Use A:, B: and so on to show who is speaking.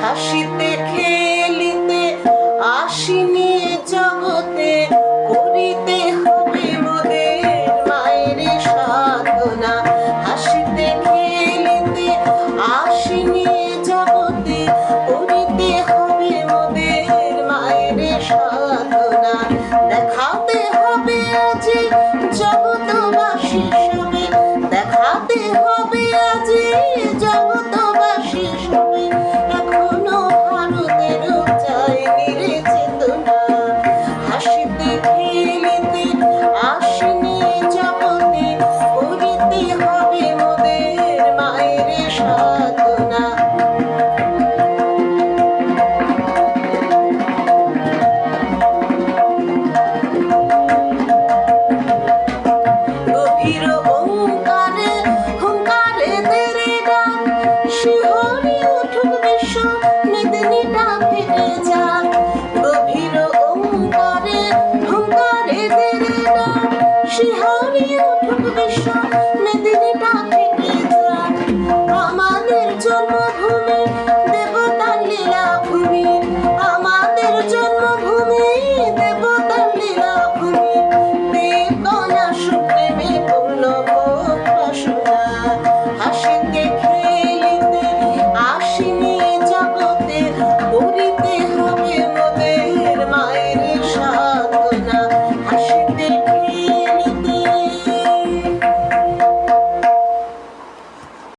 A: হাসিতে খেলিতে আসিনি জগতে, করিতে হবে মোদের মায়ের সাধনা। হাসিতে খেলিতে আসিনি জগতে, করিতে হবে মোদের মায়ের সাধনা। দেখাতে হবে আজ জগৎবাসী সবে, দেখাতে হবে আজ জগৎবাসী সবে, এখনো ভারতের চায়নি রে চেতনা। হাসিতে খেলিতে আসিনি জগতে, করিতে হবে মোদের মায়ের সাধনা। গভীর ওঙ্কারে হুঙ্কারে তেরে ডাক, শিহরি উঠুক বিশ্ব মেদিনীটা ফেটে যাক। গভীর ওঙ্কারে হুঙ্কারে তেরে ডাক, শিহরি উঠুক বিশ্ব